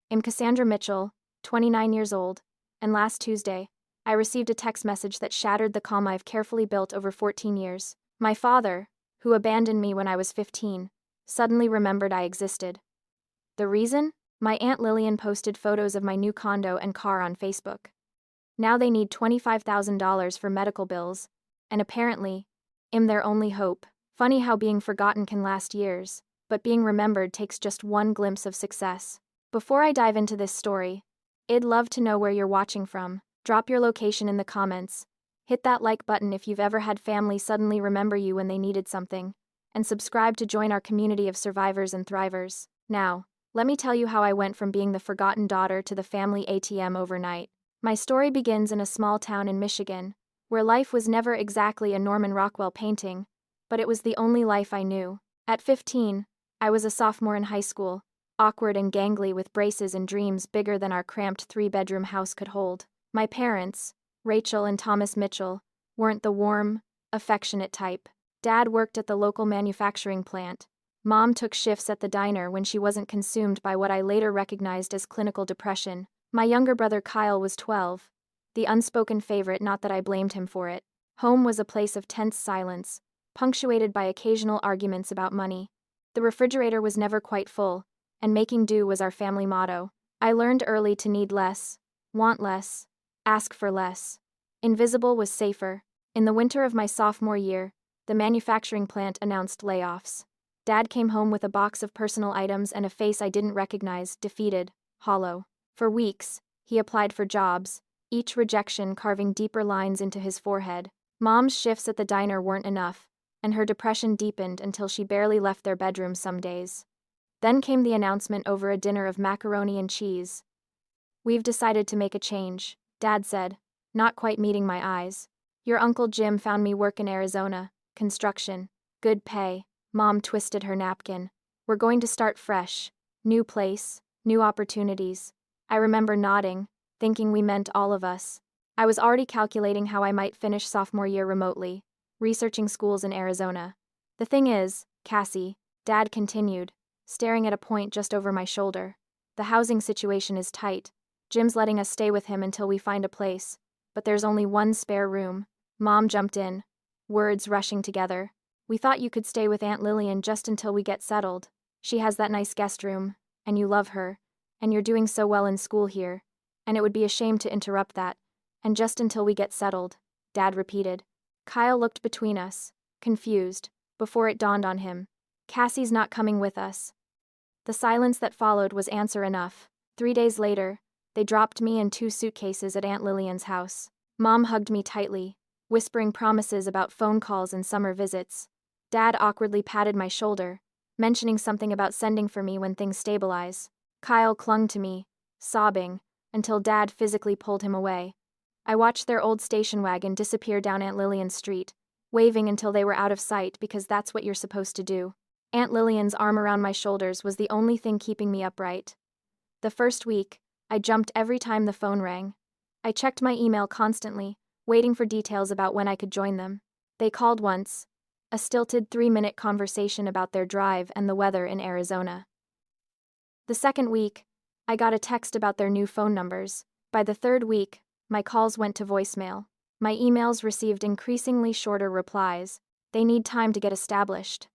I'm Cassandra Mitchell, 29 years old, and last Tuesday, I received a text message that shattered the calm I've carefully built over 14 years. My father, who abandoned me when I was 15, suddenly remembered I existed. The reason? My Aunt Lillian posted photos of my new condo and car on Facebook. Now they need $25,000 for medical bills, and apparently, I'm their only hope. Funny how being forgotten can last years, but being remembered takes just one glimpse of success. Before I dive into this story, I'd love to know where you're watching from. Drop your location in the comments. Hit that like button if you've ever had family suddenly remember you when they needed something, and subscribe to join our community of survivors and thrivers. Now, let me tell you how I went from being the forgotten daughter to the family ATM overnight. My story begins in a small town in Michigan, where life was never exactly a Norman Rockwell painting, but it was the only life I knew. At 15, I was a sophomore in high school, awkward and gangly with braces and dreams bigger than our cramped three-bedroom house could hold. My parents, Rachel and Thomas Mitchell, weren't the warm, affectionate type. Dad worked at the local manufacturing plant. Mom took shifts at the diner when she wasn't consumed by what I later recognized as clinical depression. My younger brother Kyle was 12, the unspoken favorite, not that I blamed him for it. Home was a place of tense silence, punctuated by occasional arguments about money. The refrigerator was never quite full, and making do was our family motto. I learned early to need less, want less, ask for less. Invisible was safer. In the winter of my sophomore year, the manufacturing plant announced layoffs. Dad came home with a box of personal items and a face I didn't recognize, defeated, hollow. For weeks, he applied for jobs, each rejection carving deeper lines into his forehead. Mom's shifts at the diner weren't enough, and her depression deepened until she barely left their bedroom some days. Then came the announcement over a dinner of macaroni and cheese. "We've decided to make a change," Dad said, not quite meeting my eyes. "Your Uncle Jim found me work in Arizona, construction, good pay." Mom twisted her napkin. "We're going to start fresh. New place, new opportunities." I remember nodding, thinking we meant all of us. I was already calculating how I might finish sophomore year remotely, researching schools in Arizona. "The thing is, Cassie," Dad continued, staring at a point just over my shoulder, "the housing situation is tight. Jim's letting us stay with him until we find a place, but there's only one spare room." Mom jumped in, words rushing together. "We thought you could stay with Aunt Lillian just until we get settled. She has that nice guest room, and you love her, and you're doing so well in school here, and it would be a shame to interrupt that, and just until we get settled," Dad repeated. Kyle looked between us, confused, before it dawned on him. "Cassie's not coming with us." The silence that followed was answer enough. 3 days later, they dropped me and 2 suitcases at Aunt Lillian's house. Mom hugged me tightly, whispering promises about phone calls and summer visits. Dad awkwardly patted my shoulder, mentioning something about sending for me when things stabilize. Kyle clung to me, sobbing, until Dad physically pulled him away. I watched their old station wagon disappear down Aunt Lillian's street, waving until they were out of sight because that's what you're supposed to do. Aunt Lillian's arm around my shoulders was the only thing keeping me upright. The first week, I jumped every time the phone rang. I checked my email constantly, waiting for details about when I could join them. They called once, a stilted 3-minute conversation about their drive and the weather in Arizona. The second week, I got a text about their new phone numbers. By the third week, my calls went to voicemail. My emails received increasingly shorter replies. "They need time to get established,"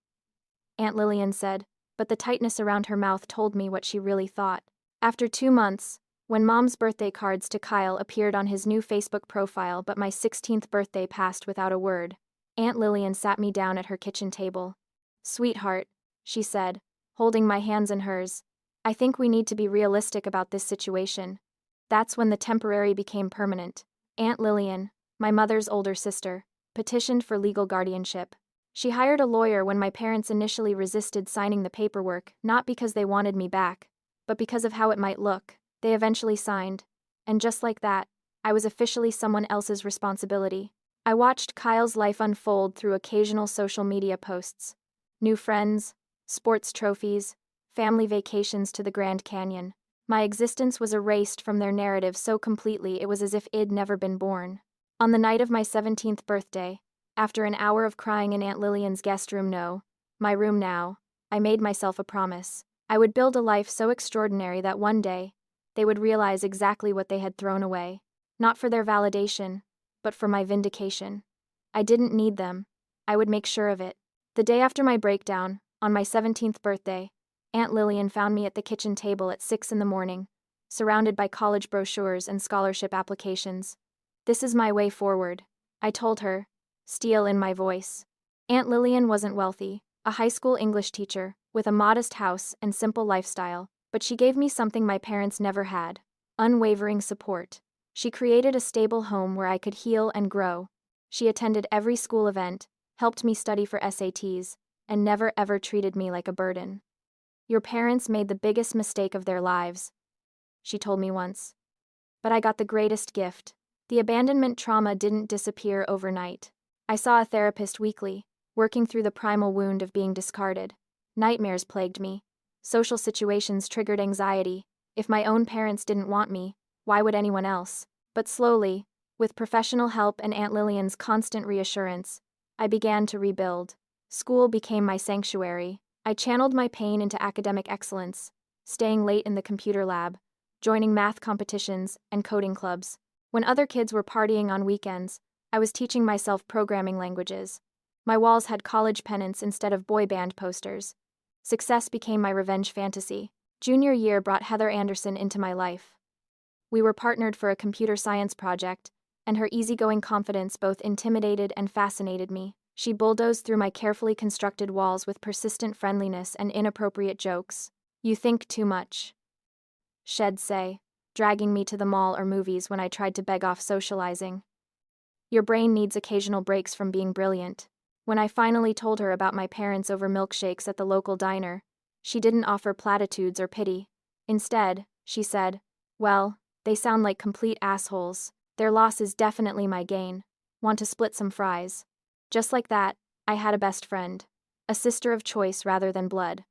Aunt Lillian said, but the tightness around her mouth told me what she really thought. After 2 months, when Mom's birthday cards to Kyle appeared on his new Facebook profile but my 16th birthday passed without a word, Aunt Lillian sat me down at her kitchen table. "Sweetheart," she said, holding my hands in hers, "I think we need to be realistic about this situation." That's when the temporary became permanent. Aunt Lillian, my mother's older sister, petitioned for legal guardianship. She hired a lawyer when my parents initially resisted signing the paperwork, not because they wanted me back, but because of how it might look. They eventually signed, and just like that, I was officially someone else's responsibility. I watched Kyle's life unfold through occasional social media posts. New friends, sports trophies, family vacations to the Grand Canyon. My existence was erased from their narrative so completely it was as if I'd never been born. On the night of my 17th birthday, after an hour of crying in Aunt Lillian's guest room, no, my room now, I made myself a promise. I would build a life so extraordinary that one day, they would realize exactly what they had thrown away. Not for their validation, but for my vindication. I didn't need them. I would make sure of it. The day after my breakdown, on my 17th birthday, Aunt Lillian found me at the kitchen table at 6 in the morning, surrounded by college brochures and scholarship applications. "This is my way forward," I told her, steel in my voice. Aunt Lillian wasn't wealthy, a high school English teacher, with a modest house and simple lifestyle, but she gave me something my parents never had: unwavering support. She created a stable home where I could heal and grow. She attended every school event, helped me study for SATs, and never ever treated me like a burden. "Your parents made the biggest mistake of their lives," she told me once. But I got the greatest gift. The abandonment trauma didn't disappear overnight. I saw a therapist weekly, working through the primal wound of being discarded. Nightmares plagued me. Social situations triggered anxiety. If my own parents didn't want me, why would anyone else? But slowly, with professional help and Aunt Lillian's constant reassurance, I began to rebuild. School became my sanctuary. I channeled my pain into academic excellence, staying late in the computer lab, joining math competitions and coding clubs. When other kids were partying on weekends, I was teaching myself programming languages. My walls had college pennants instead of boy band posters. Success became my revenge fantasy. Junior year brought Heather Anderson into my life. We were partnered for a computer science project, and her easygoing confidence both intimidated and fascinated me. She bulldozed through my carefully constructed walls with persistent friendliness and inappropriate jokes. "You think too much," she'd say, dragging me to the mall or movies when I tried to beg off socializing. "Your brain needs occasional breaks from being brilliant." When I finally told her about my parents over milkshakes at the local diner, she didn't offer platitudes or pity. Instead, she said, "Well, they sound like complete assholes. Their loss is definitely my gain. Want to split some fries?" Just like that, I had a best friend. A sister of choice rather than blood.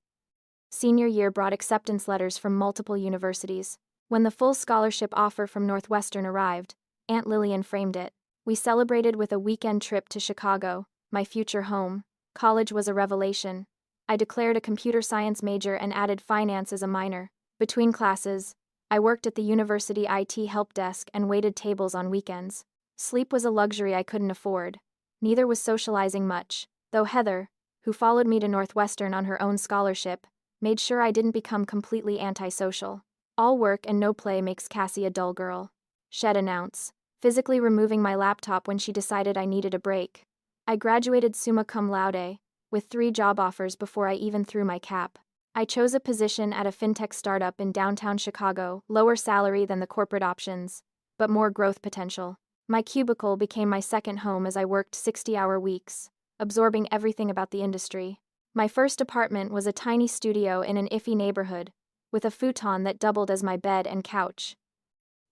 Senior year brought acceptance letters from multiple universities. When the full scholarship offer from Northwestern arrived, Aunt Lillian framed it. We celebrated with a weekend trip to Chicago, my future home. College was a revelation. I declared a computer science major and added finance as a minor. Between classes, I worked at the university IT help desk and waited tables on weekends. Sleep was a luxury I couldn't afford. Neither was socializing much, though Heather, who followed me to Northwestern on her own scholarship, made sure I didn't become completely antisocial. "All work and no play makes Cassie a dull girl," she'd announce, physically removing my laptop when she decided I needed a break. I graduated summa cum laude, with 3 job offers before I even threw my cap. I chose a position at a fintech startup in downtown Chicago, lower salary than the corporate options, but more growth potential. My cubicle became my second home as I worked 60-hour weeks, absorbing everything about the industry. My first apartment was a tiny studio in an iffy neighborhood, with a futon that doubled as my bed and couch.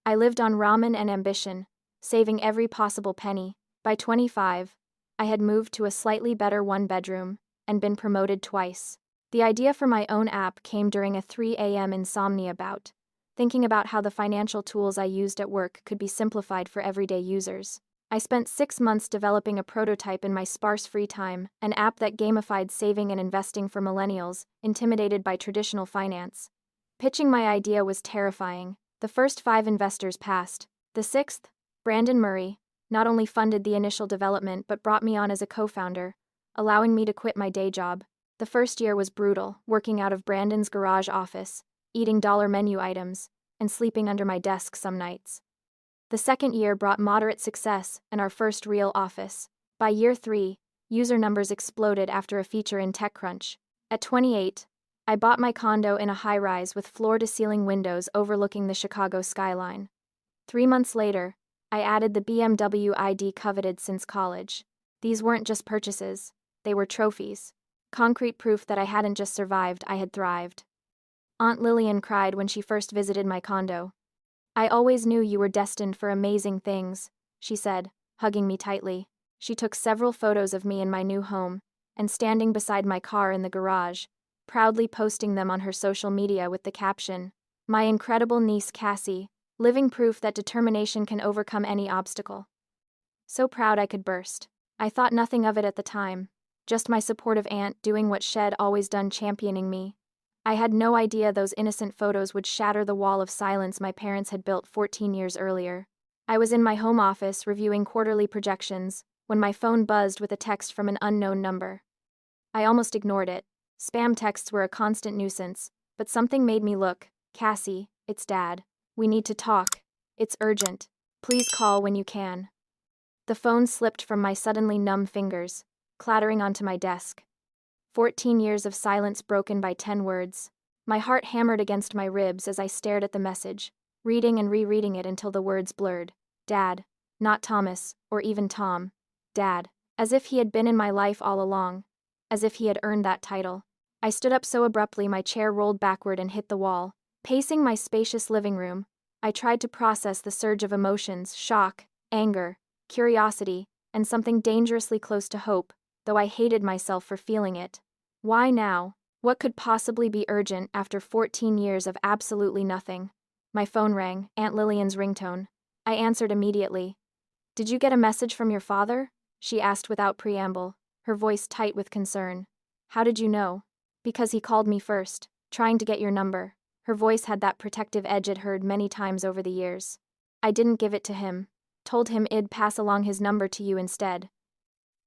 I lived on ramen and ambition, saving every possible penny. By 25, I had moved to a slightly better one-bedroom, and been promoted twice. The idea for my own app came during a 3 a.m. insomnia bout, thinking about how the financial tools I used at work could be simplified for everyday users. I spent 6 months developing a prototype in my sparse free time, an app that gamified saving and investing for millennials, intimidated by traditional finance. Pitching my idea was terrifying. The first 5 investors passed. The 6th, Brandon Murray, not only funded the initial development but brought me on as a co-founder, allowing me to quit my day job. The first year was brutal, working out of Brandon's garage office, eating dollar menu items, and sleeping under my desk some nights. The second year brought moderate success and our first real office. By year 3, user numbers exploded after a feature in TechCrunch. At 28, I bought my condo in a high-rise with floor-to-ceiling windows overlooking the Chicago skyline. 3 months later, I added the BMW ID coveted since college. These weren't just purchases, they were trophies. Concrete proof that I hadn't just survived, I had thrived. Aunt Lillian cried when she first visited my condo. "I always knew you were destined for amazing things," she said, hugging me tightly. She took several photos of me in my new home, and standing beside my car in the garage, proudly posting them on her social media with the caption, "My incredible niece Cassie, living proof that determination can overcome any obstacle." So proud I could burst. I thought nothing of it at the time, just my supportive aunt doing what she'd always done, championing me. I had no idea those innocent photos would shatter the wall of silence my parents had built 14 years earlier. I was in my home office reviewing quarterly projections when my phone buzzed with a text from an unknown number. I almost ignored it. Spam texts were a constant nuisance, but something made me look. Cassie, it's Dad. We need to talk. It's urgent. Please call when you can. The phone slipped from my suddenly numb fingers, clattering onto my desk. 14 years of silence broken by 10 words. My heart hammered against my ribs as I stared at the message, reading and rereading it until the words blurred. Dad. Not Thomas, or even Tom. Dad. As if he had been in my life all along. As if he had earned that title. I stood up so abruptly my chair rolled backward and hit the wall. Pacing my spacious living room, I tried to process the surge of emotions: shock, anger, curiosity, and something dangerously close to hope, though I hated myself for feeling it. Why now? What could possibly be urgent after 14 years of absolutely nothing? My phone rang, Aunt Lillian's ringtone. I answered immediately. Did you get a message from your father? She asked without preamble, her voice tight with concern. How did you know? Because he called me first, trying to get your number. Her voice had that protective edge I'd heard many times over the years. I didn't give it to him. Told him I'd pass along his number to you instead.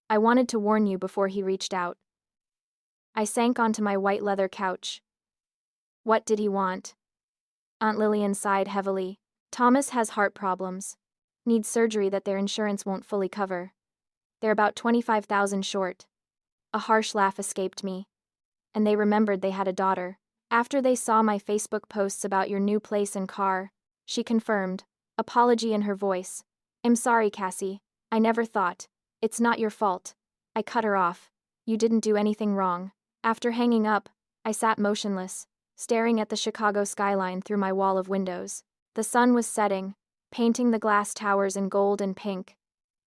I wanted to warn you before he reached out. I sank onto my white leather couch. What did he want? Aunt Lillian sighed heavily. Thomas has heart problems. Needs surgery that their insurance won't fully cover. They're about $25,000 short. A harsh laugh escaped me. And they remembered they had a daughter. After they saw my Facebook posts about your new place and car, she confirmed, apology in her voice. I'm sorry, Cassie. I never thought. It's not your fault. I cut her off. You didn't do anything wrong. After hanging up, I sat motionless, staring at the Chicago skyline through my wall of windows. The sun was setting, painting the glass towers in gold and pink.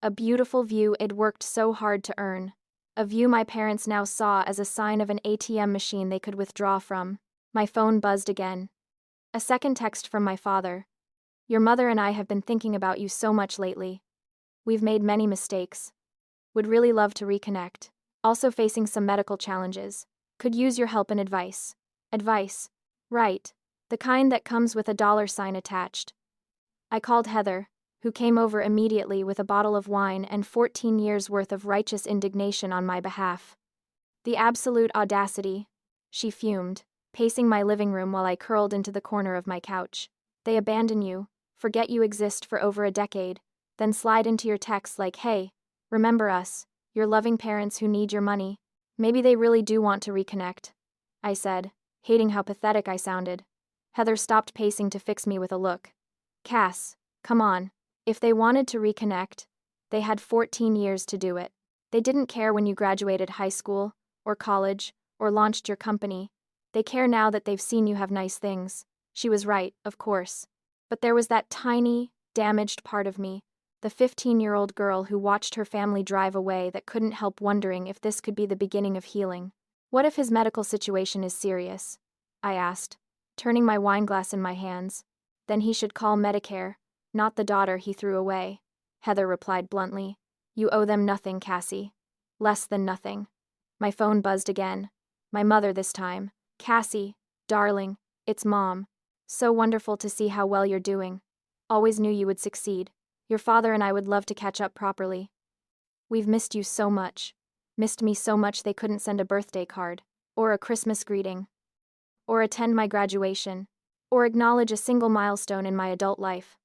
A beautiful view I'd worked so hard to earn. A view my parents now saw as a sign of an ATM machine they could withdraw from. My phone buzzed again. A second text from my father. Your mother and I have been thinking about you so much lately. We've made many mistakes. Would really love to reconnect. Also facing some medical challenges. Could use your help and advice. Advice. Right. The kind that comes with a $sign attached. I called Heather, who came over immediately with a bottle of wine and 14 years' worth of righteous indignation on my behalf. The absolute audacity. She fumed, pacing my living room while I curled into the corner of my couch. They abandon you, forget you exist for over a decade, then slide into your texts like, hey, remember us, your loving parents who need your money. Maybe they really do want to reconnect, I said, hating how pathetic I sounded. Heather stopped pacing to fix me with a look. Cass, come on. If they wanted to reconnect, they had 14 years to do it. They didn't care when you graduated high school, or college, or launched your company. They care now that they've seen you have nice things. She was right, of course. But there was that tiny, damaged part of me, the 15-year-old girl who watched her family drive away that couldn't help wondering if this could be the beginning of healing. What if his medical situation is serious? I asked, turning my wineglass in my hands. Then he should call Medicare, not the daughter he threw away. Heather replied bluntly. You owe them nothing, Cassie. Less than nothing. My phone buzzed again. My mother this time. Cassie, darling, it's Mom. So wonderful to see how well you're doing. Always knew you would succeed. Your father and I would love to catch up properly. We've missed you so much. Missed me so much they couldn't send a birthday card, or a Christmas greeting, or attend my graduation, or acknowledge a single milestone in my adult life.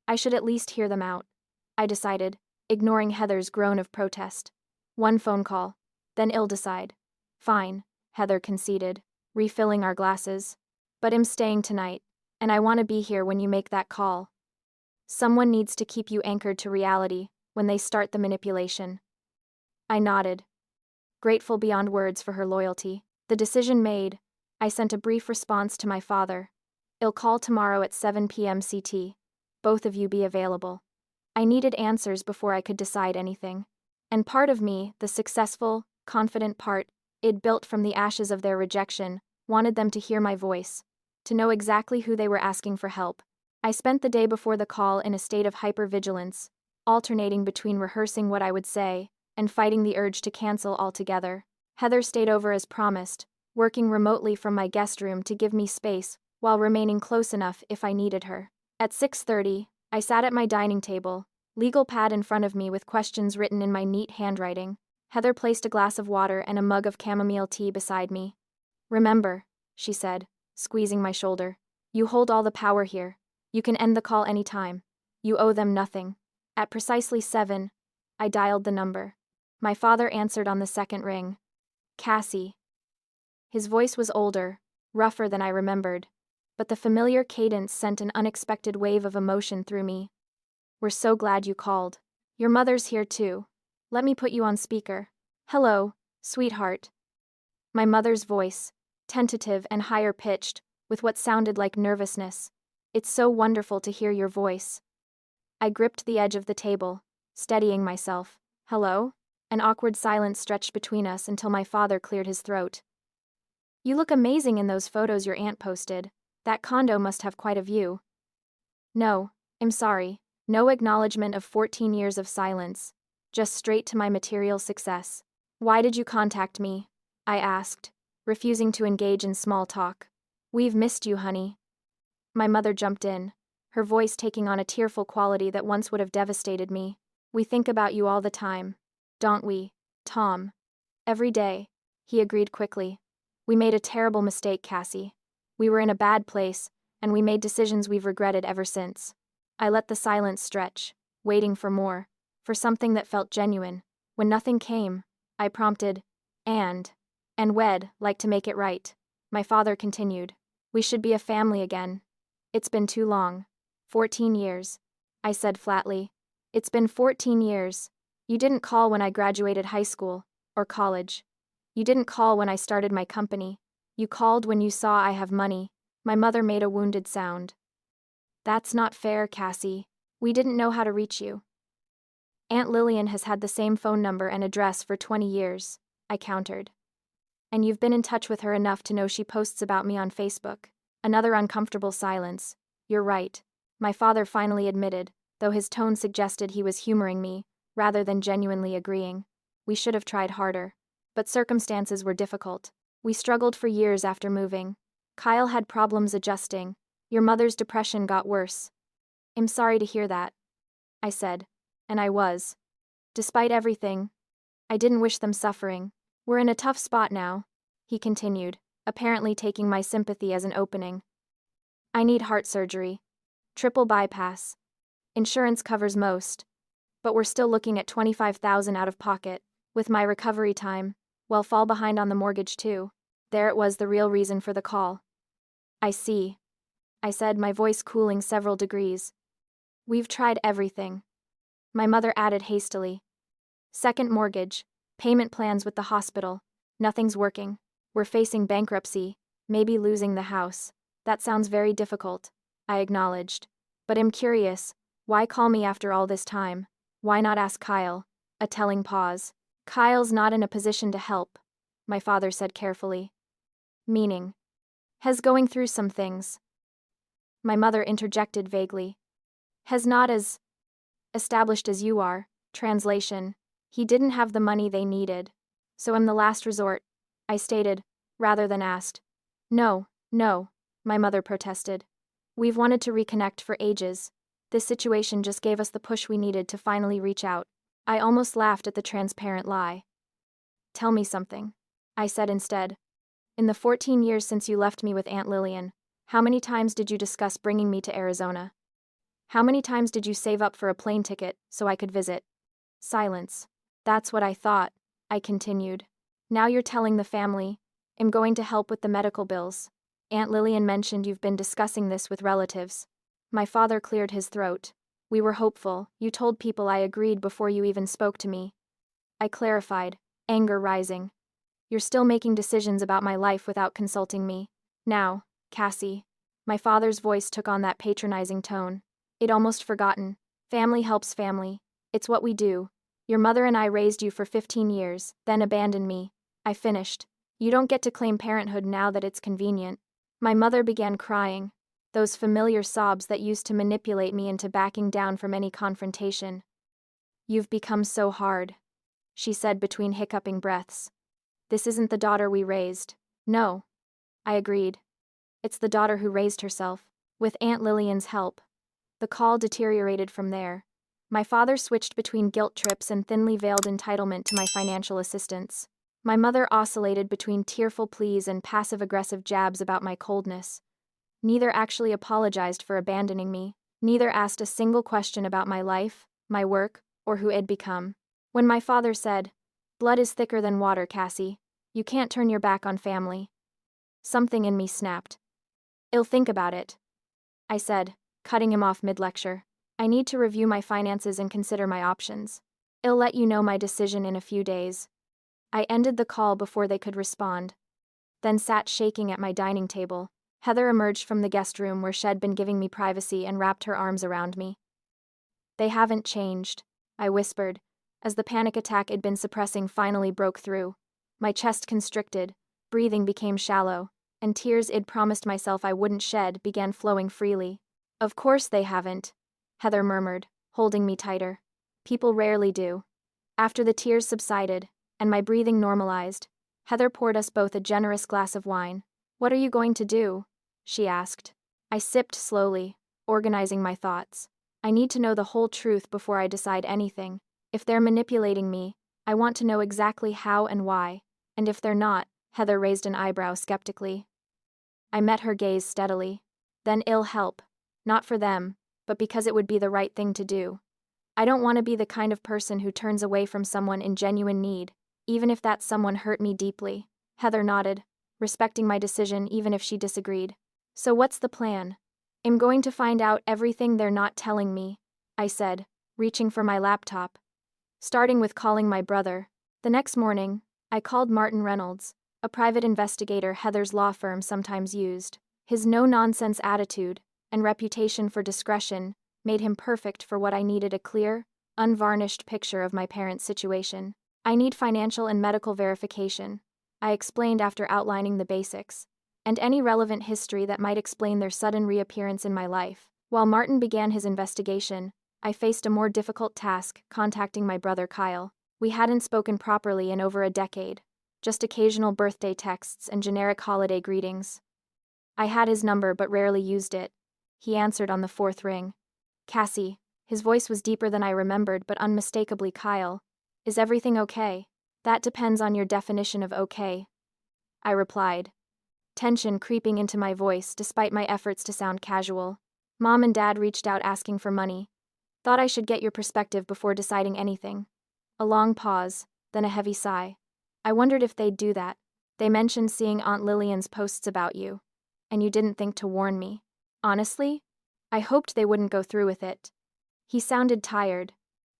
I should at least hear them out, I decided, ignoring Heather's groan of protest. One phone call, then I'll decide. Fine, Heather conceded, refilling our glasses. But I'm staying tonight, and I want to be here when you make that call. Someone needs to keep you anchored to reality when they start the manipulation. I nodded, grateful beyond words for her loyalty. The decision made, I sent a brief response to my father. I'll call tomorrow at 7 p.m. CT. Both of you be available. I needed answers before I could decide anything. And part of me, the successful, confident part, I'd built from the ashes of their rejection, wanted them to hear my voice, to know exactly who they were asking for help. I spent the day before the call in a state of hypervigilance, alternating between rehearsing what I would say and fighting the urge to cancel altogether. Heather stayed over as promised, working remotely from my guest room to give me space while remaining close enough if I needed her. At 6:30, I sat at my dining table, legal pad in front of me with questions written in my neat handwriting. Heather placed a glass of water and a mug of chamomile tea beside me. "Remember," she said, squeezing my shoulder, "you hold all the power here. You can end the call any time. You owe them nothing." At precisely 7, I dialed the number. My father answered on the second ring. "Cassie." His voice was older, rougher than I remembered, but the familiar cadence sent an unexpected wave of emotion through me. "We're so glad you called. Your mother's here too. Let me put you on speaker." "Hello, sweetheart." My mother's voice, tentative and higher-pitched, with what sounded like nervousness. "It's so wonderful to hear your voice." I gripped the edge of the table, steadying myself. "Hello?" An awkward silence stretched between us until my father cleared his throat. "You look amazing in those photos your aunt posted. That condo must have quite a view." "No, I'm sorry." No acknowledgement of 14 years of silence, just straight to my material success. "Why did you contact me?" I asked, refusing to engage in small talk. "We've missed you, honey." My mother jumped in, her voice taking on a tearful quality that once would have devastated me. "We think about you all the time. Don't we, Tom?" "Every day," he agreed quickly. "We made a terrible mistake, Cassie. We were in a bad place, and we made decisions we've regretted ever since." I let the silence stretch, waiting for more, for something that felt genuine. When nothing came, I prompted, and we'd like to make it right." My father continued. "We should be a family again. It's been too long. 14 years. I said flatly. "It's been 14 years. You didn't call when I graduated high school, or college. You didn't call when I started my company. You called when you saw I have money." My mother made a wounded sound. "That's not fair, Cassie. We didn't know how to reach you." "Aunt Lillian has had the same phone number and address for 20 years, I countered. "And you've been in touch with her enough to know she posts about me on Facebook." Another uncomfortable silence. "You're right," my father finally admitted, though his tone suggested he was humoring me, rather than genuinely agreeing. "We should have tried harder. But circumstances were difficult. We struggled for years after moving. Kyle had problems adjusting. Your mother's depression got worse." "I'm sorry to hear that," I said, and I was. Despite everything, I didn't wish them suffering. "We're in a tough spot now," he continued, apparently taking my sympathy as an opening. "I need heart surgery. Triple bypass. Insurance covers most. But we're still looking at $25,000 out of pocket. With my recovery time, well, fall behind on the mortgage too." There it was, the real reason for the call. "I see," I said, my voice cooling several degrees. "We've tried everything," my mother added hastily. "Second mortgage, payment plans with the hospital. Nothing's working. We're facing bankruptcy, maybe losing the house." "That sounds very difficult," I acknowledged. "But I'm curious, why call me after all this time? Why not ask Kyle?" A telling pause. "Kyle's not in a position to help," my father said carefully. "Meaning?" "Has going through some things." My mother interjected vaguely. "Has not as established as you are." Translation: "He didn't have the money they needed. So I'm the last resort," I stated, rather than asked. "No, no," my mother protested. "We've wanted to reconnect for ages. This situation just gave us the push we needed to finally reach out." I almost laughed at the transparent lie. "Tell me something," I said instead. "In the 14 years since you left me with Aunt Lillian, how many times did you discuss bringing me to Arizona? How many times did you save up for a plane ticket so I could visit?" Silence. "That's what I thought," I continued. "Now you're telling the family. I'm going to help with the medical bills. Aunt Lillian mentioned you've been discussing this with relatives." My father cleared his throat. "We were hopeful. You told people I agreed before you even spoke to me." I clarified, anger rising. "You're still making decisions about my life without consulting me. Now, Cassie." My father's voice took on that patronizing tone. "I'd almost forgotten. Family helps family. It's what we do. Your mother and I raised you for 15 years, then abandoned me." I finished. "You don't get to claim parenthood now that it's convenient." My mother began crying, those familiar sobs that used to manipulate me into backing down from any confrontation. "You've become so hard," she said between hiccuping breaths. "This isn't the daughter we raised." No, I agreed. It's the daughter who raised herself, with Aunt Lillian's help. The call deteriorated from there. My father switched between guilt trips and thinly veiled entitlement to my financial assistance. My mother oscillated between tearful pleas and passive-aggressive jabs about my coldness. Neither actually apologized for abandoning me. Neither asked a single question about my life, my work, or who I'd become. When my father said, "Blood is thicker than water, Cassie. You can't turn your back on family," something in me snapped. "I'll think about it," I said, cutting him off mid-lecture. "I need to review my finances and consider my options. I'll let you know my decision in a few days." I ended the call before they could respond, then sat shaking at my dining table. Heather emerged from the guest room where she'd been giving me privacy and wrapped her arms around me. "They haven't changed," I whispered, as the panic attack I'd been suppressing finally broke through. My chest constricted, breathing became shallow, and tears I'd promised myself I wouldn't shed began flowing freely. "Of course they haven't," Heather murmured, holding me tighter. "People rarely do." After the tears subsided, and my breathing normalized, Heather poured us both a generous glass of wine. "What are you going to do?" she asked. I sipped slowly, organizing my thoughts. I need to know the whole truth before I decide anything. If they're manipulating me, I want to know exactly how and why, and if they're not, Heather raised an eyebrow skeptically. I met her gaze steadily. "Then it'll help. Not for them, but because it would be the right thing to do. I don't want to be the kind of person who turns away from someone in genuine need, even if that someone hurt me deeply." Heather nodded, respecting my decision even if she disagreed. "So what's the plan?" "I'm going to find out everything they're not telling me," I said, reaching for my laptop. Starting with calling my brother. The next morning, I called Martin Reynolds, a private investigator Heather's law firm sometimes used. His no-nonsense attitude and reputation for discretion made him perfect for what I needed: a clear, unvarnished picture of my parents' situation. "I need financial and medical verification," I explained after outlining the basics, "and any relevant history that might explain their sudden reappearance in my life." While Martin began his investigation, I faced a more difficult task: contacting my brother Kyle. We hadn't spoken properly in over a decade, just occasional birthday texts and generic holiday greetings. I had his number but rarely used it. He answered on the fourth ring. "Cassie." His voice was deeper than I remembered but unmistakably Kyle. "Is everything okay?" "That depends on your definition of okay," I replied, tension creeping into my voice despite my efforts to sound casual. "Mom and Dad reached out asking for money. Thought I should get your perspective before deciding anything." A long pause, then a heavy sigh. "I wondered if they'd do that. They mentioned seeing Aunt Lillian's posts about you, and you didn't think to warn me." "Honestly, I hoped they wouldn't go through with it." He sounded tired.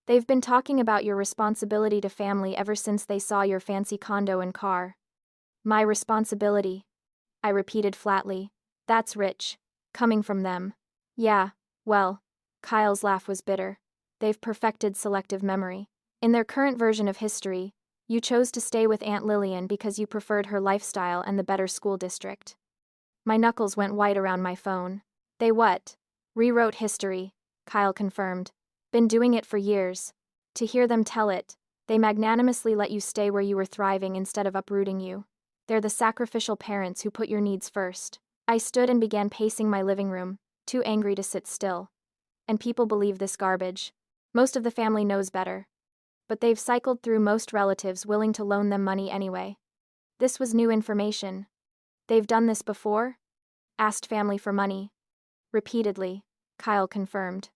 "They've been talking about your responsibility to family ever since they saw your fancy condo and car." "My responsibility," I repeated flatly. "That's rich, coming from them." "Yeah, well," Kyle's laugh was bitter. "They've perfected selective memory. In their current version of history, you chose to stay with Aunt Lillian because you preferred her lifestyle and the better school district." My knuckles went white around my phone. "They what? Rewrote history," Kyle confirmed. "Been doing it for years. To hear them tell it, they magnanimously let you stay where you were thriving instead of uprooting you. They're the sacrificial parents who put your needs first." I stood and began pacing my living room, too angry to sit still. And people believe this garbage. Most of the family knows better. But they've cycled through most relatives willing to loan them money anyway. This was new information. "They've done this before?" "Asked family for money. Repeatedly," Kyle confirmed.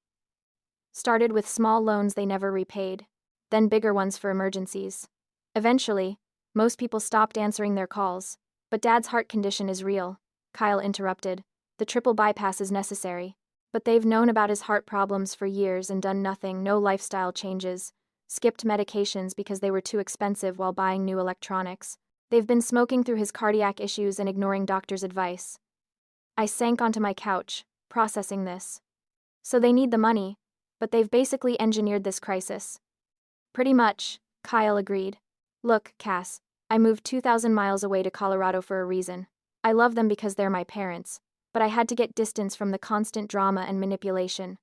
"Started with small loans they never repaid, then bigger ones for emergencies. Eventually, most people stopped answering their calls. But Dad's heart condition is real," Kyle interrupted. "The triple bypass is necessary." But they've known about his heart problems for years and done nothing: no lifestyle changes, skipped medications because they were too expensive while buying new electronics. They've been smoking through his cardiac issues and ignoring doctors' advice. I sank onto my couch, processing this. "So they need the money, but they've basically engineered this crisis." "Pretty much," Kyle agreed. "Look, Cass, I moved 2,000 miles away to Colorado for a reason. I love them because they're my parents, but I had to get distance from the constant drama and manipulation.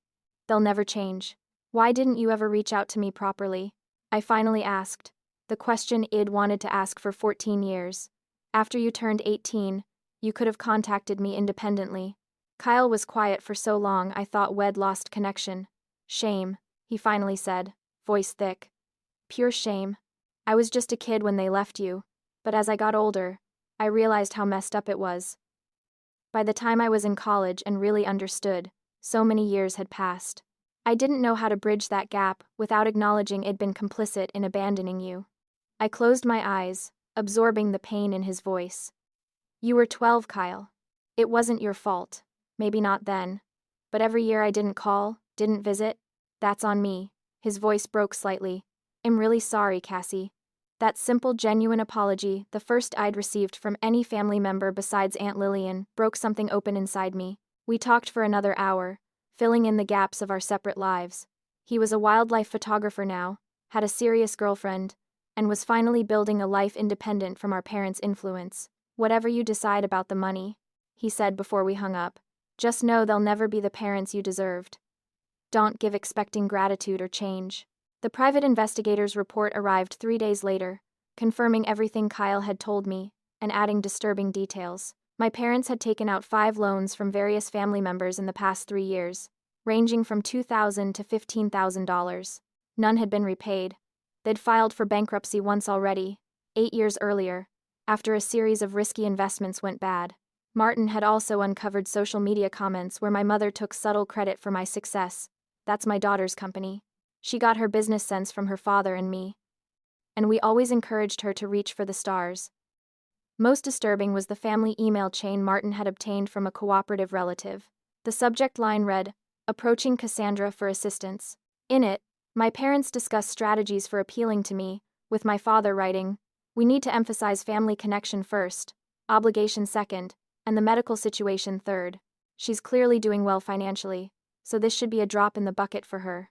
They'll never change." "Why didn't you ever reach out to me properly?" I finally asked, the question I'd wanted to ask for 14 years. After you turned 18, you could have contacted me independently. Kyle was quiet for so long I thought we'd lost connection. Shame, he finally said, voice thick. Pure shame. I was just a kid when they left you, but as I got older, I realized how messed up it was. By the time I was in college and really understood, so many years had passed. I didn't know how to bridge that gap without acknowledging I'd been complicit in abandoning you. I closed my eyes, absorbing the pain in his voice. You were 12, Kyle. It wasn't your fault. Maybe not then. But every year I didn't call, didn't visit, that's on me. His voice broke slightly. I'm really sorry, Cassie. That simple, genuine apology, the first I'd received from any family member besides Aunt Lillian, broke something open inside me. We talked for another hour, filling in the gaps of our separate lives. He was a wildlife photographer now, had a serious girlfriend, and was finally building a life independent from our parents' influence. Whatever you decide about the money, he said before we hung up, just know they'll never be the parents you deserved. Don't give expecting gratitude or change. The private investigator's report arrived 3 days later, confirming everything Kyle had told me, and adding disturbing details. My parents had taken out 5 loans from various family members in the past 3 years, ranging from $2,000 to $15,000. None had been repaid. They'd filed for bankruptcy once already, 8 years earlier, after a series of risky investments went bad. Martin had also uncovered social media comments where my mother took subtle credit for my success. That's my daughter's company. She got her business sense from her father and me. And we always encouraged her to reach for the stars. Most disturbing was the family email chain Martin had obtained from a cooperative relative. The subject line read, "Approaching Cassandra for assistance." In it, my parents discussed strategies for appealing to me, with my father writing, "We need to emphasize family connection first, obligation second, and the medical situation third. She's clearly doing well financially, so this should be a drop in the bucket for her.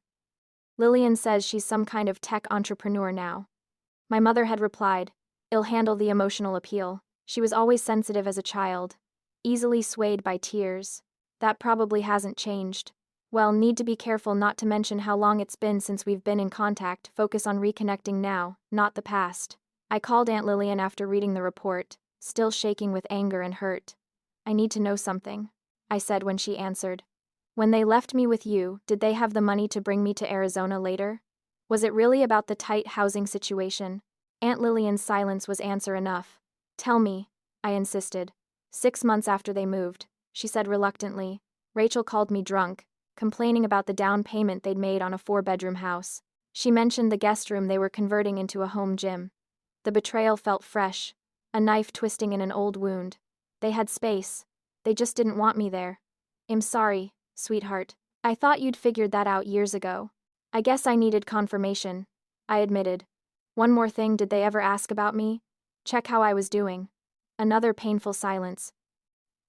Lillian says she's some kind of tech entrepreneur now." My mother had replied, "I'll handle the emotional appeal." She was always sensitive as a child, easily swayed by tears. That probably hasn't changed. Well, need to be careful not to mention how long it's been since we've been in contact, focus on reconnecting now, not the past. I called Aunt Lillian after reading the report, still shaking with anger and hurt. "I need to know something," I said when she answered. "When they left me with you, did they have the money to bring me to Arizona later? Was it really about the tight housing situation?" Aunt Lillian's silence was answer enough. "Tell me," I insisted. 6 months after they moved, she said reluctantly, Rachel called me drunk, complaining about the down payment they'd made on a 4-bedroom house. She mentioned the guest room they were converting into a home gym. The betrayal felt fresh, a knife twisting in an old wound. They had space. They just didn't want me there. "I'm sorry, sweetheart. I thought you'd figured that out years ago. I guess I needed confirmation," I admitted. "One more thing, did they ever ask about me? Check how I was doing?" Another painful silence.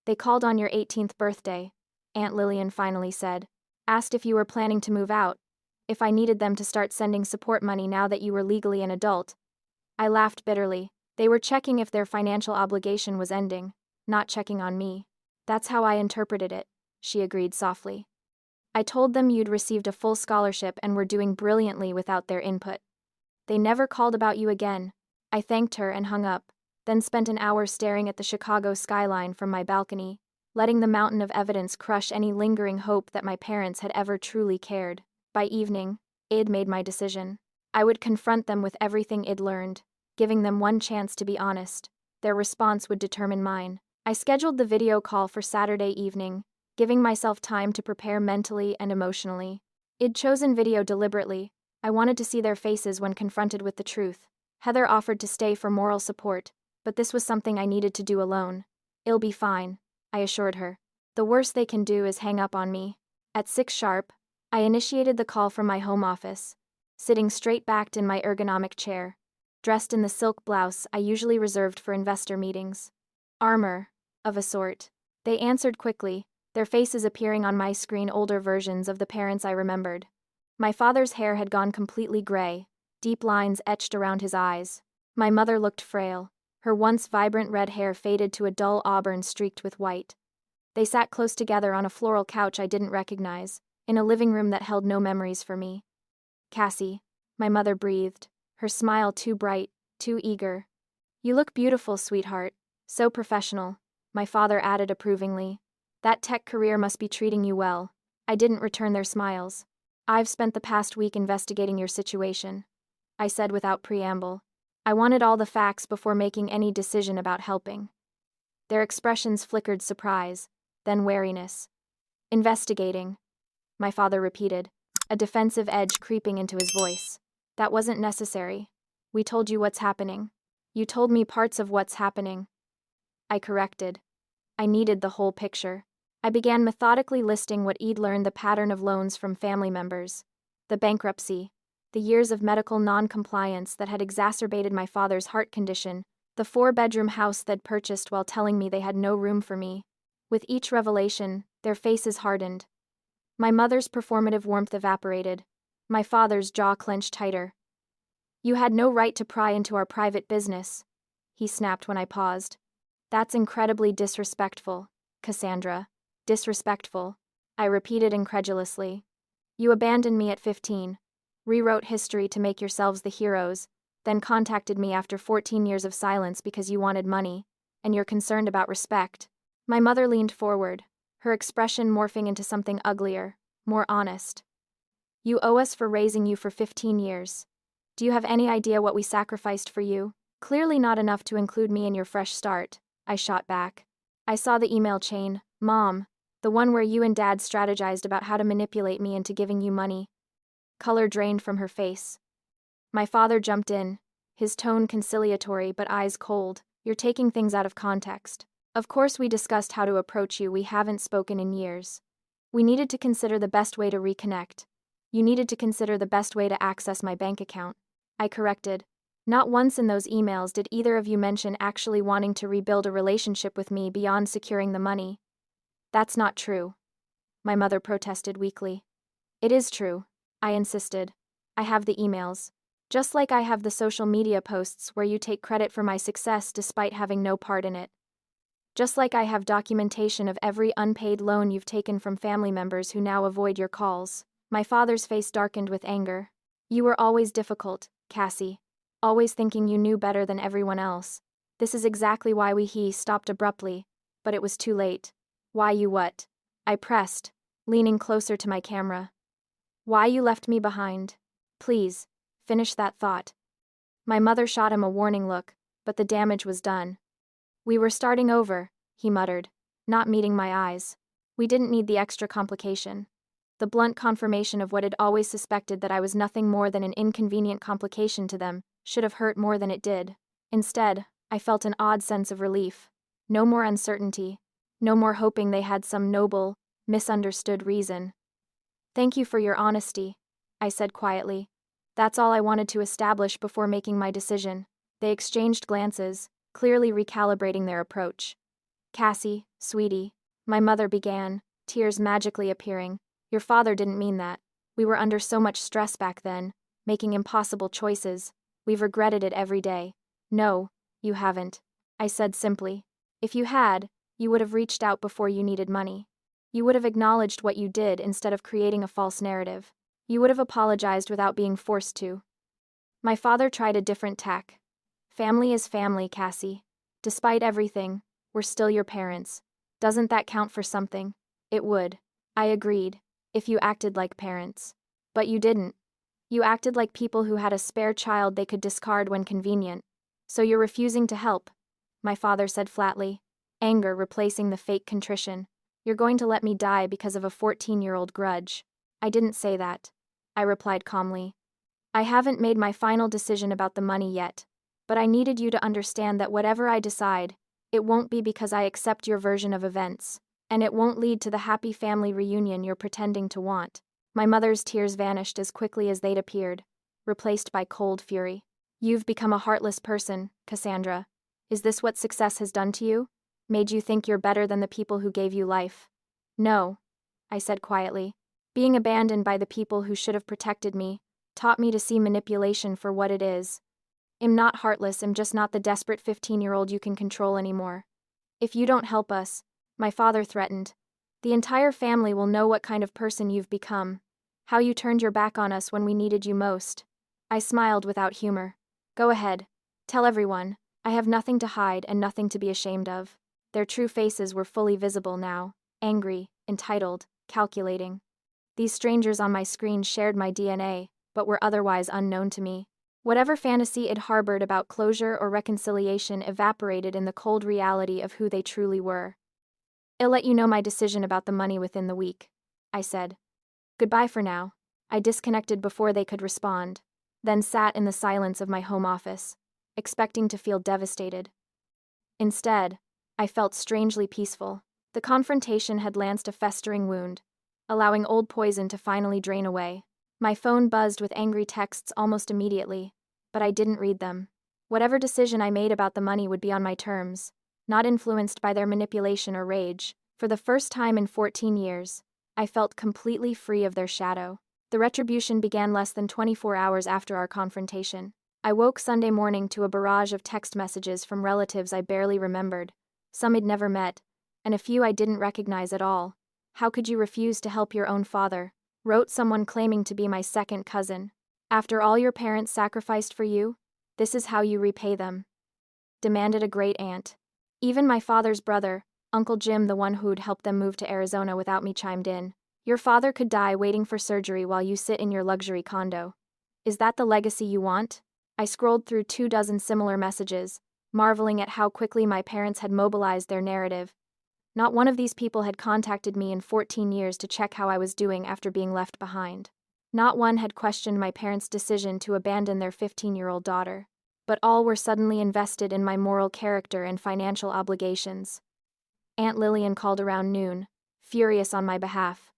"They called on your 18th birthday," Aunt Lillian finally said. "Asked if you were planning to move out, if I needed them to start sending support money now that you were legally an adult." I laughed bitterly. They were checking if their financial obligation was ending, not checking on me. "That's how I interpreted it," she agreed softly. "I told them you'd received a full scholarship and were doing brilliantly without their input. They never called about you again." I thanked her and hung up, then spent an hour staring at the Chicago skyline from my balcony, letting the mountain of evidence crush any lingering hope that my parents had ever truly cared. By evening, I'd made my decision. I would confront them with everything I'd learned, giving them one chance to be honest. Their response would determine mine. I scheduled the video call for Saturday evening, giving myself time to prepare mentally and emotionally. I'd chosen video deliberately. I wanted to see their faces when confronted with the truth. Heather offered to stay for moral support, but this was something I needed to do alone. "It'll be fine," I assured her. "The worst they can do is hang up on me." At 6 sharp, I initiated the call from my home office, sitting straight-backed in my ergonomic chair, dressed in the silk blouse I usually reserved for investor meetings. Armor, of a sort. They answered quickly, their faces appearing on my screen, older versions of the parents I remembered. My father's hair had gone completely gray, deep lines etched around his eyes. My mother looked frail. Her once vibrant red hair faded to a dull auburn streaked with white. They sat close together on a floral couch I didn't recognize, in a living room that held no memories for me. "Cassie," my mother breathed, her smile too bright, too eager. "You look beautiful, sweetheart." So professional, my father added approvingly. That tech career must be treating you well. I didn't return their smiles. I've spent the past week investigating your situation, I said without preamble. I wanted all the facts before making any decision about helping. Their expressions flickered surprise, then wariness. Investigating, my father repeated, a defensive edge creeping into his voice. That wasn't necessary. We told you what's happening. You told me parts of what's happening. I corrected. I needed the whole picture. I began methodically listing what I'd learned: the pattern of loans from family members, the bankruptcy, the years of medical non-compliance that had exacerbated my father's heart condition, the 4-bedroom house they'd purchased while telling me they had no room for me. With each revelation, their faces hardened. My mother's performative warmth evaporated. My father's jaw clenched tighter. You had no right to pry into our private business, he snapped when I paused. That's incredibly disrespectful, Cassandra. Disrespectful, I repeated incredulously. You abandoned me at 15, rewrote history to make yourselves the heroes, then contacted me after 14 years of silence because you wanted money, and you're concerned about respect. My mother leaned forward, her expression morphing into something uglier, more honest. You owe us for raising you for 15 years. Do you have any idea what we sacrificed for you? Clearly not enough to include me in your fresh start, I shot back. I saw the email chain, Mom, the one where you and Dad strategized about how to manipulate me into giving you money. Color drained from her face. My father jumped in, his tone conciliatory but eyes cold. You're taking things out of context. Of course we discussed how to approach you. We haven't spoken in years. We needed to consider the best way to reconnect. You needed to consider the best way to access my bank account. I corrected. Not once in those emails did either of you mention actually wanting to rebuild a relationship with me beyond securing the money. That's not true, my mother protested weakly. It is true, I insisted. I have the emails. Just like I have the social media posts where you take credit for my success despite having no part in it. Just like I have documentation of every unpaid loan you've taken from family members who now avoid your calls. My father's face darkened with anger. You were always difficult, Cassie. Always thinking you knew better than everyone else. This is exactly why he stopped abruptly, but it was too late. Why you what? I pressed, leaning closer to my camera. Why you left me behind. Please, finish that thought. My mother shot him a warning look, but the damage was done. We were starting over, he muttered, not meeting my eyes. We didn't need the extra complication. The blunt confirmation of what I'd always suspected, that I was nothing more than an inconvenient complication to them, should have hurt more than it did. Instead, I felt an odd sense of relief. No more uncertainty. No more hoping they had some noble, misunderstood reason. Thank you for your honesty, I said quietly. That's all I wanted to establish before making my decision. They exchanged glances, clearly recalibrating their approach. Cassie, sweetie, my mother began, tears magically appearing. Your father didn't mean that. We were under so much stress back then, making impossible choices. We've regretted it every day. No, you haven't, I said simply. If you had, you would have reached out before you needed money. You would have acknowledged what you did instead of creating a false narrative. You would have apologized without being forced to. My father tried a different tack. Family is family, Cassie. Despite everything, we're still your parents. Doesn't that count for something? It would. I agreed, if you acted like parents. But you didn't. You acted like people who had a spare child they could discard when convenient. So you're refusing to help, my father said flatly, anger replacing the fake contrition. You're going to let me die because of a 14-year-old grudge. I didn't say that, I replied calmly. I haven't made my final decision about the money yet, but I needed you to understand that whatever I decide, it won't be because I accept your version of events, and it won't lead to the happy family reunion you're pretending to want. My mother's tears vanished as quickly as they'd appeared, replaced by cold fury. You've become a heartless person, Cassandra. Is this what success has done to you? Made you think you're better than the people who gave you life? No, I said quietly. Being abandoned by the people who should have protected me taught me to see manipulation for what it is. I'm not heartless, I'm just not the desperate 15-year-old you can control anymore. If you don't help us, my father threatened, the entire family will know what kind of person you've become, how you turned your back on us when we needed you most. I smiled without humor. Go ahead. Tell everyone, I have nothing to hide and nothing to be ashamed of. Their true faces were fully visible now, angry, entitled, calculating. These strangers on my screen shared my DNA, but were otherwise unknown to me. Whatever fantasy it harbored about closure or reconciliation evaporated in the cold reality of who they truly were. I'll let you know my decision about the money within the week, I said. Goodbye for now. I disconnected before they could respond, then sat in the silence of my home office, expecting to feel devastated. Instead, I felt strangely peaceful. The confrontation had lanced a festering wound, allowing old poison to finally drain away. My phone buzzed with angry texts almost immediately, but I didn't read them. Whatever decision I made about the money would be on my terms, not influenced by their manipulation or rage. For the first time in 14 years, I felt completely free of their shadow. The retribution began less than 24 hours after our confrontation. I woke Sunday morning to a barrage of text messages from relatives I barely remembered, some I'd never met, and a few I didn't recognize at all. How could you refuse to help your own father? Wrote someone claiming to be my second cousin. After all your parents sacrificed for you, this is how you repay them. Demanded a great aunt. Even my father's brother, Uncle Jim, the one who'd helped them move to Arizona without me, chimed in. Your father could die waiting for surgery while you sit in your luxury condo. Is that the legacy you want? I scrolled through 24 similar messages, marveling at how quickly my parents had mobilized their narrative. Not one of these people had contacted me in 14 years to check how I was doing after being left behind. Not one had questioned my parents' decision to abandon their 15-year-old daughter. But all were suddenly invested in my moral character and financial obligations. Aunt Lillian called around noon, furious on my behalf.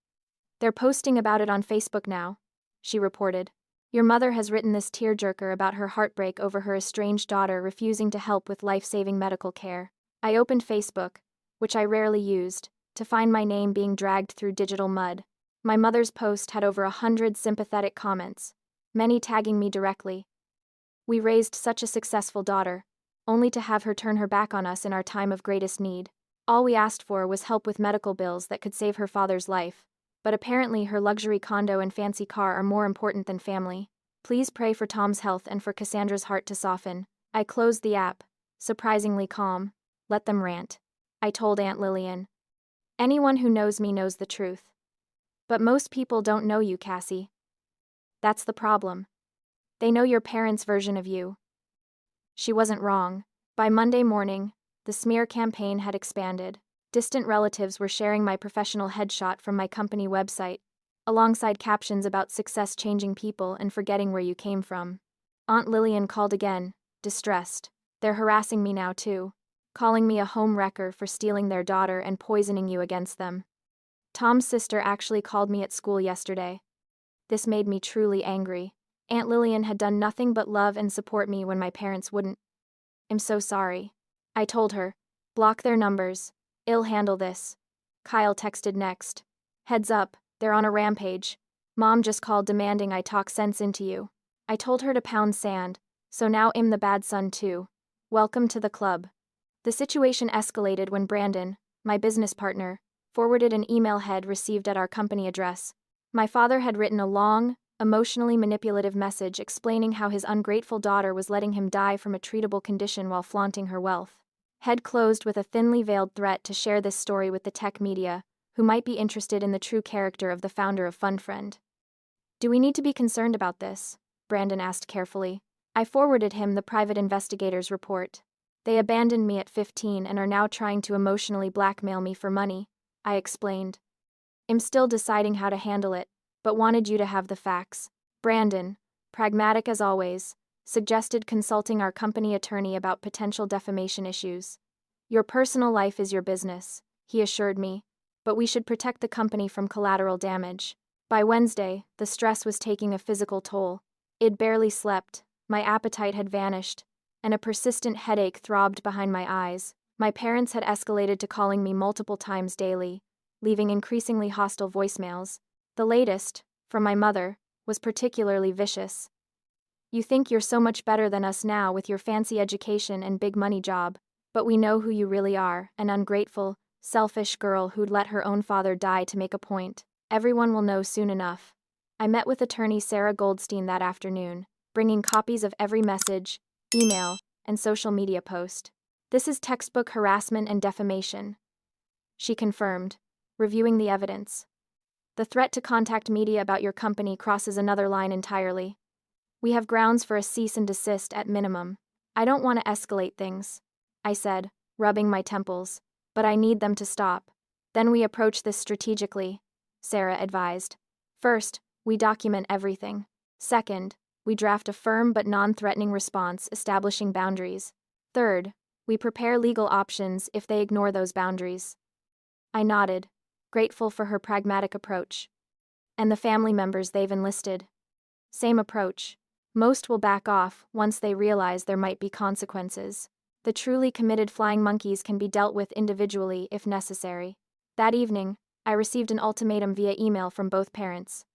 They're posting about it on Facebook now, she reported. Your mother has written this tearjerker about her heartbreak over her estranged daughter refusing to help with life-saving medical care. I opened Facebook, which I rarely used, to find my name being dragged through digital mud. My mother's post had over 100 sympathetic comments, many tagging me directly. We raised such a successful daughter, only to have her turn her back on us in our time of greatest need. All we asked for was help with medical bills that could save her father's life, but apparently her luxury condo and fancy car are more important than family. Please pray for Tom's health and for Cassandra's heart to soften. I closed the app, surprisingly calm. Let them rant, I told Aunt Lillian. Anyone who knows me knows the truth. But most people don't know you, Cassie. That's the problem. They know your parents' version of you. She wasn't wrong. By Monday morning, the smear campaign had expanded. Distant relatives were sharing my professional headshot from my company website, alongside captions about success changing people and forgetting where you came from. Aunt Lillian called again, distressed. They're harassing me now too, calling me a home wrecker for stealing their daughter and poisoning you against them. Tom's sister actually called me at school yesterday. This made me truly angry. Aunt Lillian had done nothing but love and support me when my parents wouldn't. I'm so sorry, I told her. Block their numbers. I'll handle this. Kyle texted next. Heads up, they're on a rampage. Mom just called demanding I talk sense into you. I told her to pound sand, so now I'm the bad son too. Welcome to the club. The situation escalated when Brandon, my business partner, forwarded an email he'd received at our company address. My father had written a long, emotionally manipulative message explaining how his ungrateful daughter was letting him die from a treatable condition while flaunting her wealth. Head closed with a thinly veiled threat to share this story with the tech media, who might be interested in the true character of the founder of FunFriend. Do we need to be concerned about this? Brandon asked carefully. I forwarded him the private investigator's report. They abandoned me at 15 and are now trying to emotionally blackmail me for money, I explained. I'm still deciding how to handle it, but wanted you to have the facts. Brandon, pragmatic as always, suggested consulting our company attorney about potential defamation issues. Your personal life is your business, he assured me, but we should protect the company from collateral damage. By Wednesday, the stress was taking a physical toll. I'd barely slept, my appetite had vanished, and a persistent headache throbbed behind my eyes. My parents had escalated to calling me multiple times daily, leaving increasingly hostile voicemails. The latest, from my mother, was particularly vicious. You think you're so much better than us now with your fancy education and big money job, but we know who you really are, an ungrateful, selfish girl who'd let her own father die to make a point. Everyone will know soon enough. I met with attorney Sarah Goldstein that afternoon, bringing copies of every message, email, and social media post. This is textbook harassment and defamation, she confirmed, reviewing the evidence. The threat to contact media about your company crosses another line entirely. We have grounds for a cease and desist at minimum. I don't want to escalate things, I said, rubbing my temples, but I need them to stop. Then we approach this strategically, Sarah advised. First, we document everything. Second, we draft a firm but non-threatening response establishing boundaries. Third, we prepare legal options if they ignore those boundaries. I nodded, grateful for her pragmatic approach. And the family members they've enlisted? Same approach. Most will back off once they realize there might be consequences. The truly committed flying monkeys can be dealt with individually if necessary. That evening, I received an ultimatum via email from both parents.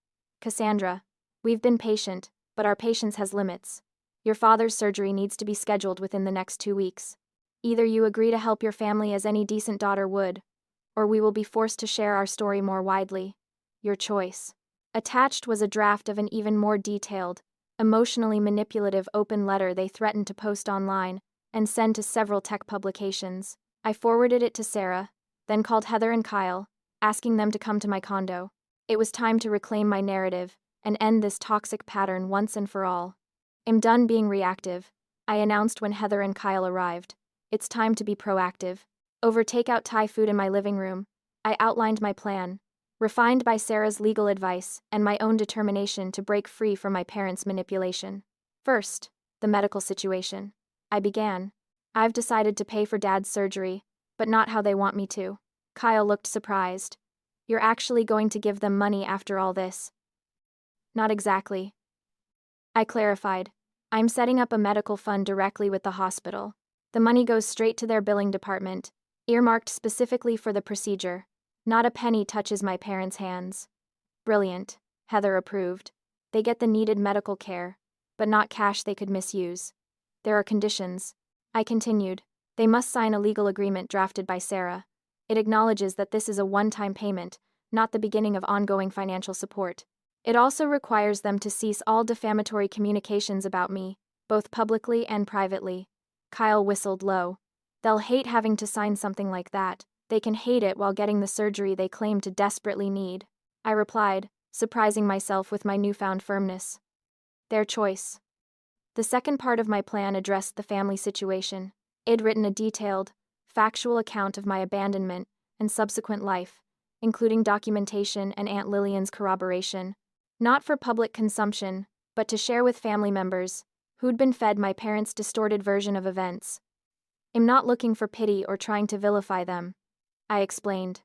Cassandra, we've been patient, but our patience has limits. Your father's surgery needs to be scheduled within the next 2 weeks. Either you agree to help your family as any decent daughter would, or we will be forced to share our story more widely. Your choice. Attached was a draft of an even more detailed, emotionally manipulative open letter they threatened to post online and send to several tech publications. I forwarded it to Sarah, then called Heather and Kyle, asking them to come to my condo. It was time to reclaim my narrative and end this toxic pattern once and for all. I'm done being reactive, I announced when Heather and Kyle arrived. It's time to be proactive. Over takeout Thai food in my living room, I outlined my plan, refined by Sarah's legal advice and my own determination to break free from my parents' manipulation. First, the medical situation. I began. I've decided to pay for Dad's surgery, but not how they want me to. Kyle looked surprised. You're actually going to give them money after all this? Not exactly. I clarified. I'm setting up a medical fund directly with the hospital. The money goes straight to their billing department, earmarked specifically for the procedure. Not a penny touches my parents' hands. Brilliant, Heather approved. They get the needed medical care, but not cash they could misuse. There are conditions. I continued. They must sign a legal agreement drafted by Sarah. It acknowledges that this is a one-time payment, not the beginning of ongoing financial support. It also requires them to cease all defamatory communications about me, both publicly and privately. Kyle whistled low. They'll hate having to sign something like that. They can hate it while getting the surgery they claim to desperately need. I replied, surprising myself with my newfound firmness. Their choice. The second part of my plan addressed the family situation. I'd written a detailed, factual account of my abandonment and subsequent life, including documentation and Aunt Lillian's corroboration. Not for public consumption, but to share with family members, who'd been fed my parents' distorted version of events. I'm not looking for pity or trying to vilify them, I explained.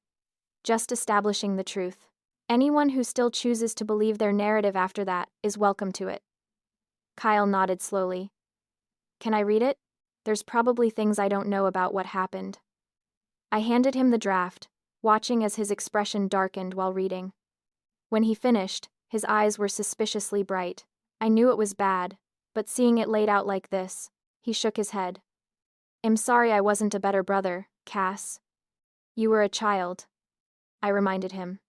Just establishing the truth. Anyone who still chooses to believe their narrative after that is welcome to it. Kyle nodded slowly. Can I read it? There's probably things I don't know about what happened. I handed him the draft, watching as his expression darkened while reading. When he finished, his eyes were suspiciously bright. I knew it was bad, but seeing it laid out like this, he shook his head. I'm sorry I wasn't a better brother, Cass. You were a child, I reminded him.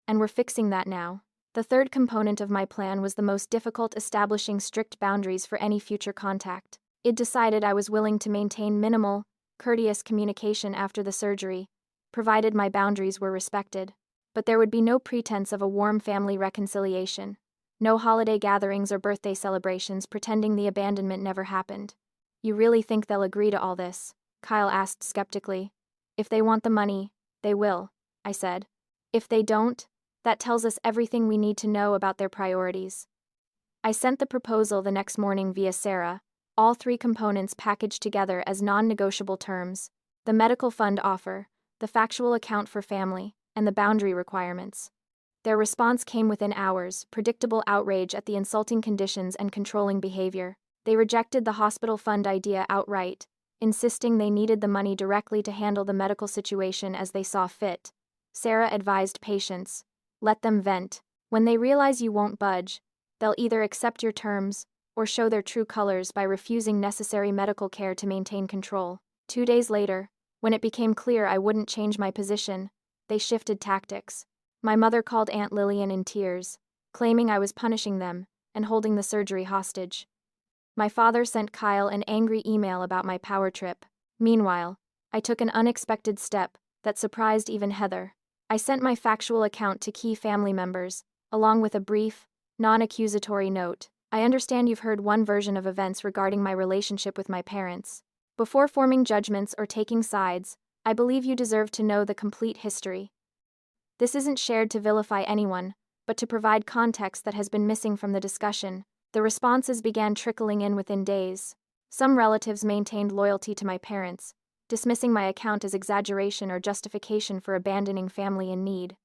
And we're fixing that now. The third component of my plan was the most difficult, establishing strict boundaries for any future contact. It decided I was willing to maintain minimal, courteous communication after the surgery, provided my boundaries were respected. But there would be no pretense of a warm family reconciliation. No holiday gatherings or birthday celebrations pretending the abandonment never happened. You really think they'll agree to all this? Kyle asked skeptically. If they want the money, they will, I said. If they don't, that tells us everything we need to know about their priorities. I sent the proposal the next morning via Sarah, all 3 components packaged together as non-negotiable terms: the medical fund offer, the factual account for family, and the boundary requirements. Their response came within hours, predictable outrage at the insulting conditions and controlling behavior. They rejected the hospital fund idea outright, insisting they needed the money directly to handle the medical situation as they saw fit. Sarah advised patients, let them vent. When they realize you won't budge, they'll either accept your terms or show their true colors by refusing necessary medical care to maintain control. 2 days later, when it became clear I wouldn't change my position, they shifted tactics. My mother called Aunt Lillian in tears, claiming I was punishing them and holding the surgery hostage. My father sent Kyle an angry email about my power trip. Meanwhile, I took an unexpected step that surprised even Heather. I sent my factual account to key family members, along with a brief, non-accusatory note. I understand you've heard one version of events regarding my relationship with my parents. Before forming judgments or taking sides, I believe you deserve to know the complete history. This isn't shared to vilify anyone, but to provide context that has been missing from the discussion. The responses began trickling in within days. Some relatives maintained loyalty to my parents, dismissing my account as exaggeration or justification for abandoning family in need.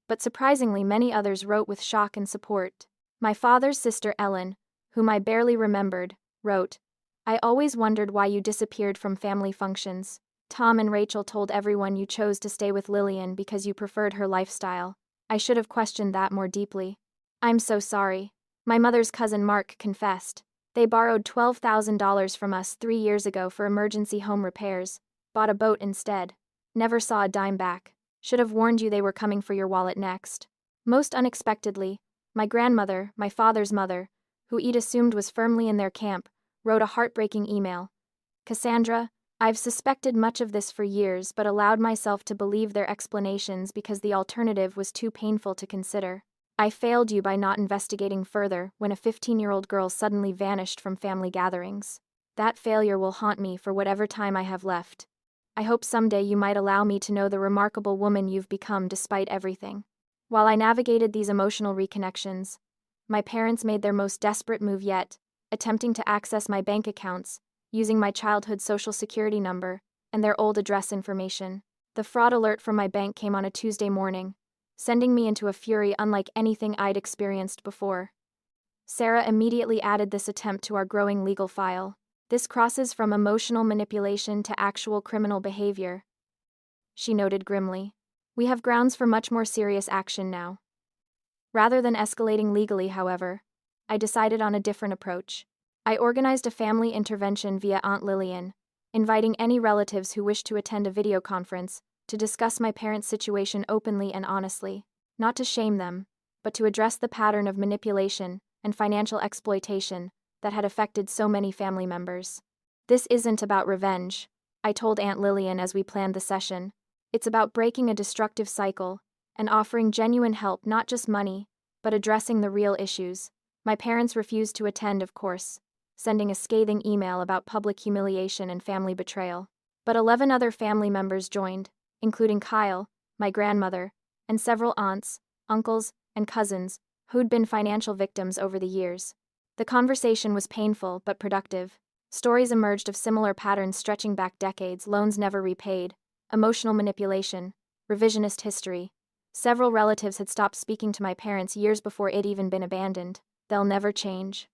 But surprisingly, many others wrote with shock and support. My father's sister Ellen, whom I barely remembered, wrote, "I always wondered why you disappeared from family functions. Tom and Rachel told everyone you chose to stay with Lillian because you preferred her lifestyle. I should have questioned that more deeply. I'm so sorry." My mother's cousin Mark confessed. They borrowed $12,000 from us 3 years ago for emergency home repairs, bought a boat instead. Never saw a dime back. Should have warned you they were coming for your wallet next. Most unexpectedly, my grandmother, my father's mother, who Ed assumed was firmly in their camp, wrote a heartbreaking email. "Cassandra, I've suspected much of this for years but allowed myself to believe their explanations because the alternative was too painful to consider. I failed you by not investigating further when a 15-year-old girl suddenly vanished from family gatherings. That failure will haunt me for whatever time I have left. I hope someday you might allow me to know the remarkable woman you've become despite everything." While I navigated these emotional reconnections, my parents made their most desperate move yet, attempting to access my bank accounts, using my childhood social security number and their old address information. The fraud alert from my bank came on a Tuesday morning, sending me into a fury unlike anything I'd experienced before. Sarah immediately added this attempt to our growing legal file. "This crosses from emotional manipulation to actual criminal behavior," she noted grimly. "We have grounds for much more serious action now." Rather than escalating legally, however, I decided on a different approach. I organized a family intervention via Aunt Lillian, inviting any relatives who wished to attend a video conference to discuss my parents' situation openly and honestly, not to shame them, but to address the pattern of manipulation and financial exploitation that had affected so many family members. "This isn't about revenge," I told Aunt Lillian as we planned the session. "It's about breaking a destructive cycle and offering genuine help, not just money, but addressing the real issues." My parents refused to attend, of course, sending a scathing email about public humiliation and family betrayal. But 11 other family members joined, including Kyle, my grandmother, and several aunts, uncles, and cousins who'd been financial victims over the years. The conversation was painful but productive. Stories emerged of similar patterns stretching back decades: loans never repaid, emotional manipulation, revisionist history. Several relatives had stopped speaking to my parents years before it'd even been abandoned. "They'll never change,"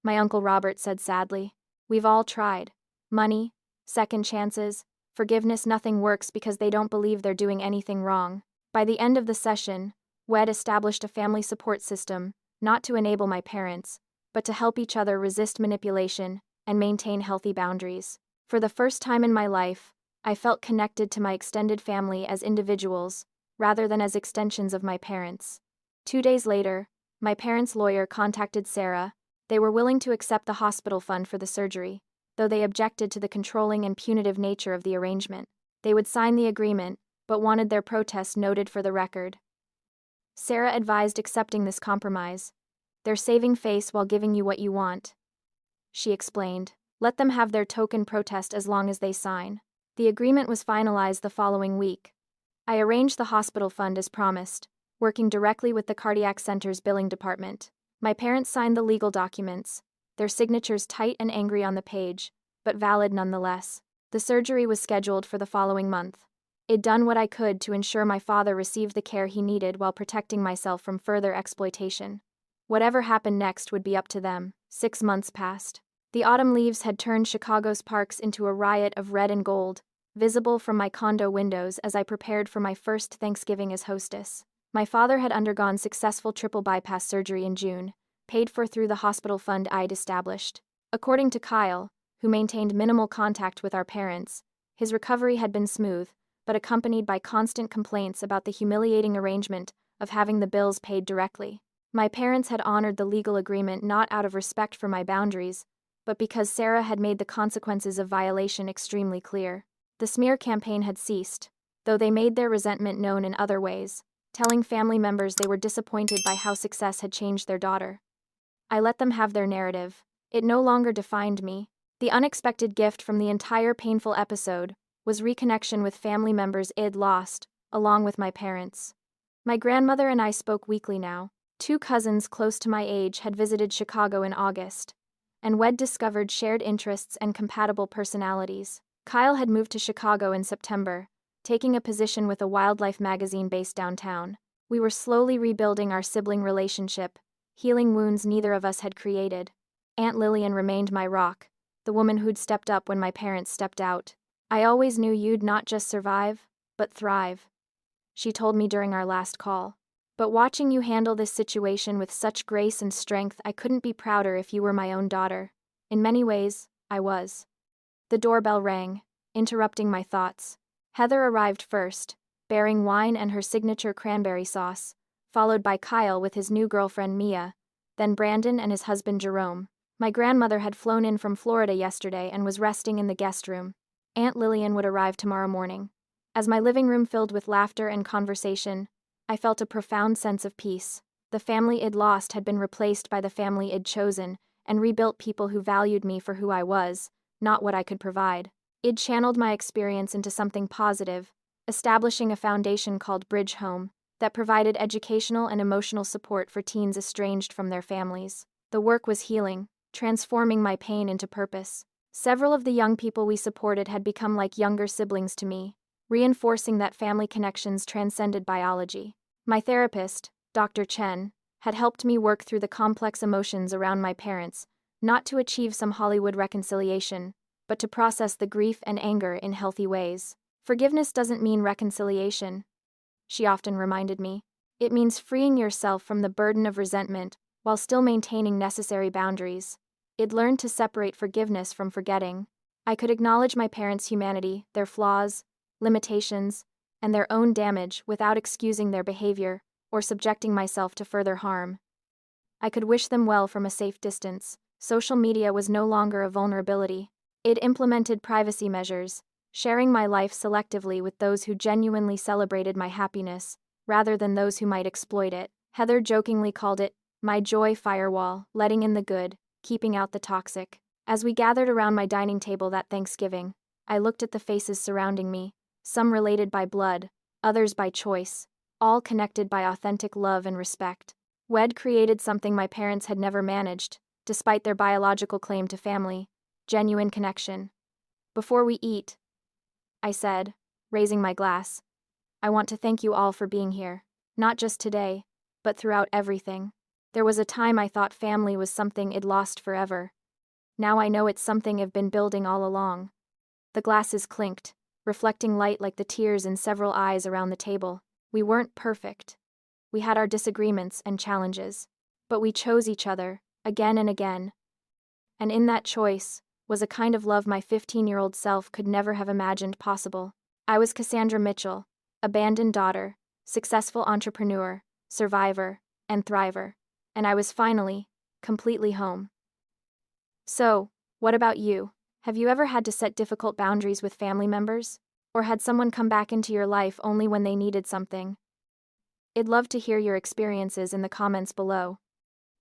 my Uncle Robert said sadly. "We've all tried. Money, second chances, forgiveness, nothing works because they don't believe they're doing anything wrong." By the end of the session, WED established a family support system, not to enable my parents, but to help each other resist manipulation and maintain healthy boundaries. For the first time in my life, I felt connected to my extended family as individuals, rather than as extensions of my parents. 2 days later, my parents' lawyer contacted Sarah. They were willing to accept the hospital fund for the surgery, though they objected to the controlling and punitive nature of the arrangement. They would sign the agreement, but wanted their protest noted for the record. Sarah advised accepting this compromise. "They're saving face while giving you what you want," she explained. "Let them have their token protest as long as they sign." The agreement was finalized the following week. I arranged the hospital fund as promised, working directly with the cardiac center's billing department. My parents signed the legal documents, their signatures tight and angry on the page, but valid nonetheless. The surgery was scheduled for the following month. I'd done what I could to ensure my father received the care he needed while protecting myself from further exploitation. Whatever happened next would be up to them. 6 months passed. The autumn leaves had turned Chicago's parks into a riot of red and gold, visible from my condo windows as I prepared for my first Thanksgiving as hostess. My father had undergone successful triple bypass surgery in June, paid for through the hospital fund I'd established. According to Kyle, who maintained minimal contact with our parents, his recovery had been smooth, but accompanied by constant complaints about the humiliating arrangement of having the bills paid directly. My parents had honored the legal agreement not out of respect for my boundaries, but because Sarah had made the consequences of violation extremely clear. The smear campaign had ceased, though they made their resentment known in other ways, telling family members they were disappointed by how success had changed their daughter. I let them have their narrative. It no longer defined me. The unexpected gift from the entire painful episode was reconnection with family members I'd lost, along with my parents. My grandmother and I spoke weekly now. 2 cousins close to my age had visited Chicago in August, and we'd discovered shared interests and compatible personalities. Kyle had moved to Chicago in September, taking a position with a wildlife magazine based downtown. We were slowly rebuilding our sibling relationship, healing wounds neither of us had created. Aunt Lillian remained my rock, the woman who'd stepped up when my parents stepped out. I always knew you'd not just survive, but thrive, she told me during our last call. But watching you handle this situation with such grace and strength, I couldn't be prouder if you were my own daughter. In many ways, I was. The doorbell rang, interrupting my thoughts. Heather arrived first, bearing wine and her signature cranberry sauce, followed by Kyle with his new girlfriend Mia, then Brandon and his husband Jerome. My grandmother had flown in from Florida yesterday and was resting in the guest room. Aunt Lillian would arrive tomorrow morning. As my living room filled with laughter and conversation, I felt a profound sense of peace. The family I'd lost had been replaced by the family I'd chosen, and rebuilt people who valued me for who I was, not what I could provide. I'd channeled my experience into something positive, establishing a foundation called Bridge Home that provided educational and emotional support for teens estranged from their families. The work was healing, transforming my pain into purpose. Several of the young people we supported had become like younger siblings to me, reinforcing that family connections transcended biology. My therapist, Dr. Chen, had helped me work through the complex emotions around my parents, not to achieve some Hollywood reconciliation, but to process the grief and anger in healthy ways. Forgiveness doesn't mean reconciliation, she often reminded me. It means freeing yourself from the burden of resentment while still maintaining necessary boundaries. I'd learned to separate forgiveness from forgetting. I could acknowledge my parents' humanity, their flaws, limitations, and their own damage without excusing their behavior or subjecting myself to further harm. I could wish them well from a safe distance. Social media was no longer a vulnerability. It implemented privacy measures, sharing my life selectively with those who genuinely celebrated my happiness, rather than those who might exploit it. Heather jokingly called it my joy firewall, letting in the good, keeping out the toxic. As we gathered around my dining table that Thanksgiving, I looked at the faces surrounding me, some related by blood, others by choice, all connected by authentic love and respect. We'd created something my parents had never managed, despite their biological claim to family: genuine connection. Before we eat, I said, raising my glass, I want to thank you all for being here, not just today, but throughout everything. There was a time I thought family was something I'd lost forever. Now I know it's something I've been building all along. The glasses clinked, reflecting light like the tears in several eyes around the table. We weren't perfect. We had our disagreements and challenges, but we chose each other, again and again. And in that choice was a kind of love my 15-year-old self could never have imagined possible. I was Cassandra Mitchell, abandoned daughter, successful entrepreneur, survivor, and thriver. And I was finally, completely home. So, what about you? Have you ever had to set difficult boundaries with family members? Or had someone come back into your life only when they needed something? I'd love to hear your experiences in the comments below.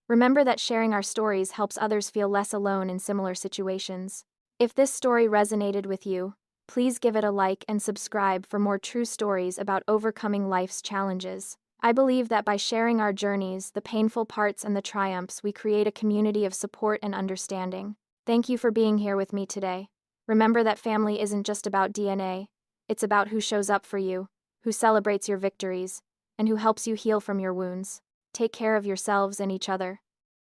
Remember that sharing our stories helps others feel less alone in similar situations. If this story resonated with you, please give it a like and subscribe for more true stories about overcoming life's challenges. I believe that by sharing our journeys, the painful parts and the triumphs, we create a community of support and understanding. Thank you for being here with me today. Remember that family isn't just about DNA, it's about who shows up for you, who celebrates your victories, and who helps you heal from your wounds. Take care of yourselves and each other.